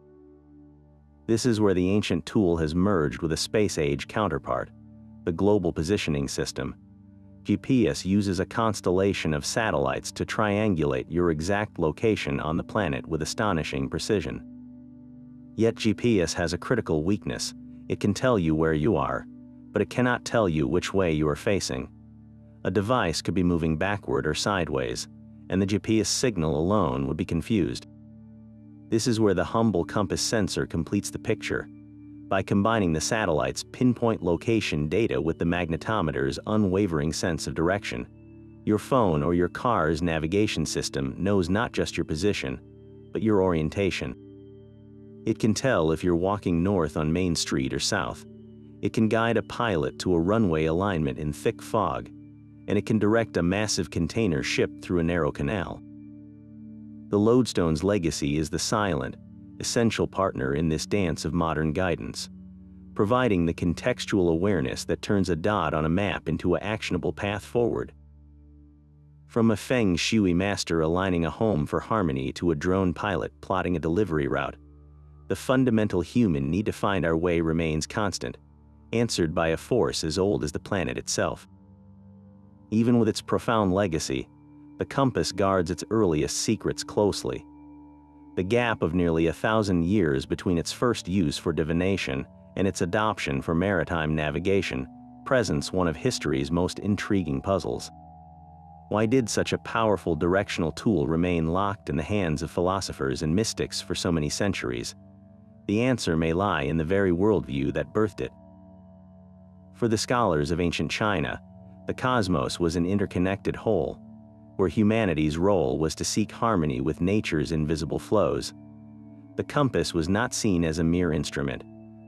This is where the ancient tool has merged with a space-age counterpart, the Global Positioning System. GPS uses a constellation of satellites to triangulate your exact location on the planet with astonishing precision. Yet GPS has a critical weakness. It can tell you where you are, but it cannot tell you which way you are facing. A device could be moving backward or sideways, and the GPS signal alone would be confused. This is where the humble compass sensor completes the picture. By combining the satellite's pinpoint location data with the magnetometer's unwavering sense of direction, your phone or your car's navigation system knows not just your position, but your orientation. It can tell if you're walking north on Main Street or south. It can guide a pilot to a runway alignment in thick fog, and it can direct a massive container ship through a narrow canal. The lodestone's legacy is the silent, essential partner in this dance of modern guidance, providing the contextual awareness that turns a dot on a map into an actionable path forward. From a feng shui master aligning a home for harmony to a drone pilot plotting a delivery route, the fundamental human need to find our way remains constant, answered by a force as old as the planet itself. Even with its profound legacy, the compass guards its earliest secrets closely. The gap of nearly 1,000 years between its first use for divination and its adoption for maritime navigation presents one of history's most intriguing puzzles. Why did such a powerful directional tool remain locked in the hands of philosophers and mystics for so many centuries? The answer may lie in the very worldview that birthed it. For the scholars of ancient China, the cosmos was an interconnected whole, where humanity's role was to seek harmony with nature's invisible flows. The compass was not seen as a mere instrument,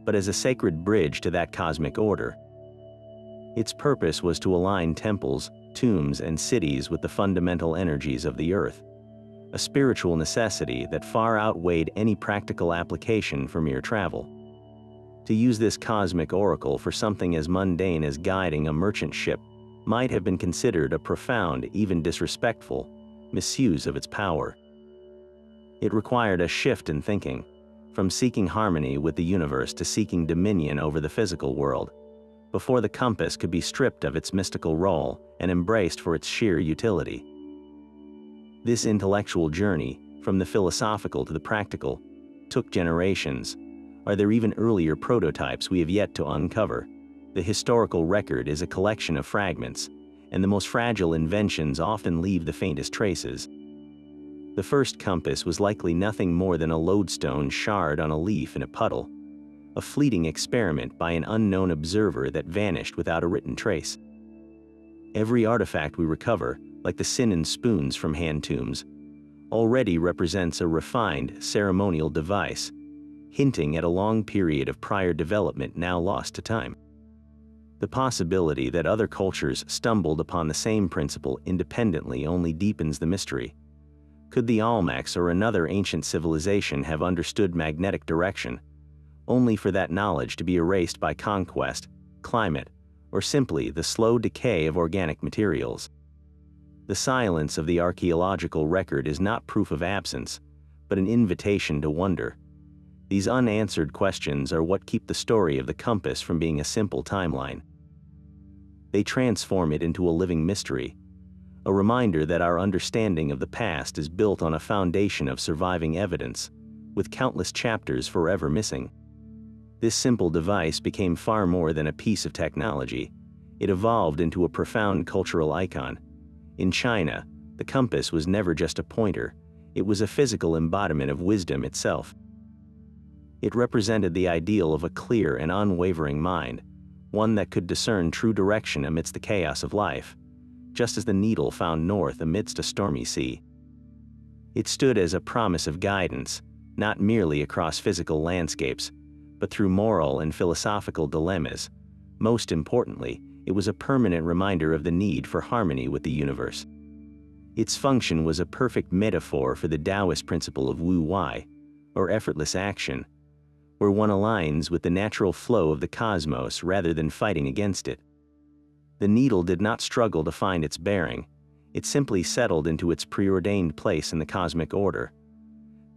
but as a sacred bridge to that cosmic order. Its purpose was to align temples, tombs, and cities with the fundamental energies of the earth, a spiritual necessity that far outweighed any practical application for mere travel. To use this cosmic oracle for something as mundane as guiding a merchant ship might have been considered a profound, even disrespectful, misuse of its power. It required a shift in thinking, from seeking harmony with the universe to seeking dominion over the physical world, before the compass could be stripped of its mystical role and embraced for its sheer utility. This intellectual journey, from the philosophical to the practical, took generations. Are there even earlier prototypes we have yet to uncover? The historical record is a collection of fragments, and the most fragile inventions often leave the faintest traces. The first compass was likely nothing more than a lodestone shard on a leaf in a puddle, a fleeting experiment by an unknown observer that vanished without a written trace. Every artifact we recover, like the cinnamon spoons from hand tombs, already represents a refined ceremonial device, hinting at a long period of prior development now lost to time. The possibility that other cultures stumbled upon the same principle independently only deepens the mystery. Could the Olmecs or another ancient civilization have understood magnetic direction, only for that knowledge to be erased by conquest, climate, or simply the slow decay of organic materials? The silence of the archaeological record is not proof of absence, but an invitation to wonder. These unanswered questions are what keep the story of the compass from being a simple timeline. They transform it into a living mystery, a reminder that our understanding of the past is built on a foundation of surviving evidence, with countless chapters forever missing. This simple device became far more than a piece of technology. It evolved into a profound cultural icon. In China, the compass was never just a pointer, it was a physical embodiment of wisdom itself. It represented the ideal of a clear and unwavering mind, one that could discern true direction amidst the chaos of life, just as the needle found north amidst a stormy sea. It stood as a promise of guidance, not merely across physical landscapes, but through moral and philosophical dilemmas. Most importantly, it was a permanent reminder of the need for harmony with the universe. Its function was a perfect metaphor for the Taoist principle of Wu Wei, or effortless action, where one aligns with the natural flow of the cosmos rather than fighting against it. The needle did not struggle to find its bearing, it simply settled into its preordained place in the cosmic order.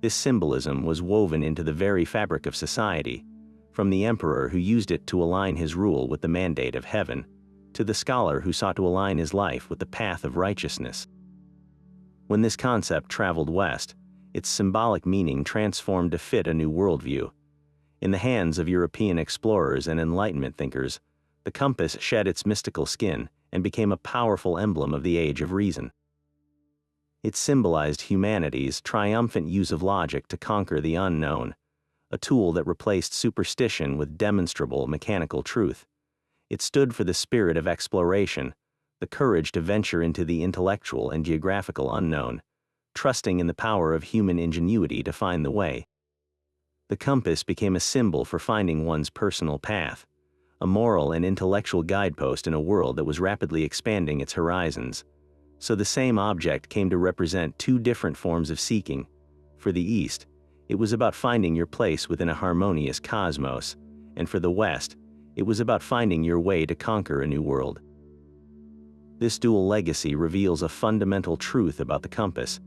This symbolism was woven into the very fabric of society, from the emperor who used it to align his rule with the mandate of heaven, to the scholar who sought to align his life with the path of righteousness. When this concept traveled west, its symbolic meaning transformed to fit a new worldview. In the hands of European explorers and Enlightenment thinkers, the compass shed its mystical skin and became a powerful emblem of the age of reason. It symbolized humanity's triumphant use of logic to conquer the unknown, a tool that replaced superstition with demonstrable mechanical truth. It stood for the spirit of exploration, the courage to venture into the intellectual and geographical unknown, trusting in the power of human ingenuity to find the way. The compass became a symbol for finding one's personal path, a moral and intellectual guidepost in a world that was rapidly expanding its horizons. So the same object came to represent two different forms of seeking. For the East, it was about finding your place within a harmonious cosmos, and for the West, it was about finding your way to conquer a new world. This dual legacy reveals a fundamental truth about the compass.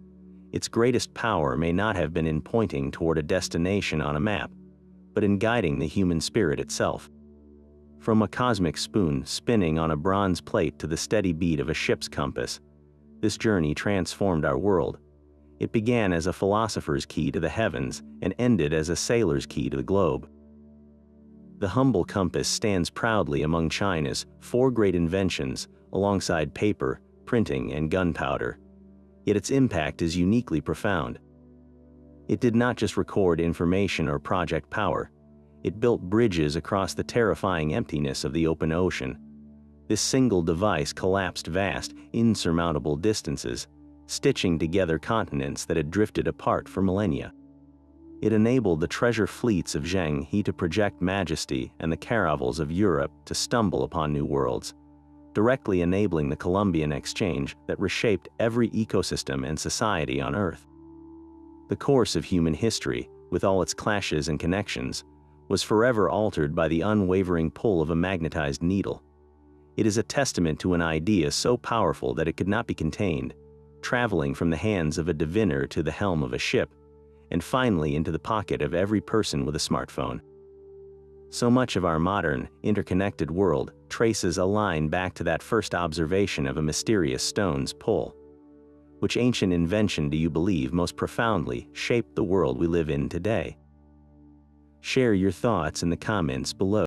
Its greatest power may not have been in pointing toward a destination on a map, but in guiding the human spirit itself. From a cosmic spoon spinning on a bronze plate to the steady beat of a ship's compass, this journey transformed our world. It began as a philosopher's key to the heavens and ended as a sailor's key to the globe. The humble compass stands proudly among China's 4 great inventions, alongside paper, printing, and gunpowder. Yet its impact is uniquely profound. It did not just record information or project power. It built bridges across the terrifying emptiness of the open ocean. This single device collapsed vast, insurmountable distances, stitching together continents that had drifted apart for millennia. It enabled the treasure fleets of Zheng He to project majesty and the caravels of Europe to stumble upon new worlds, directly enabling the Columbian Exchange that reshaped every ecosystem and society on Earth. The course of human history, with all its clashes and connections, was forever altered by the unwavering pull of a magnetized needle. It is a testament to an idea so powerful that it could not be contained, traveling from the hands of a diviner to the helm of a ship, and finally into the pocket of every person with a smartphone. So much of our modern, interconnected world traces a line back to that first observation of a mysterious stone's pull. Which ancient invention do you believe most profoundly shaped the world we live in today? Share your thoughts in the comments below.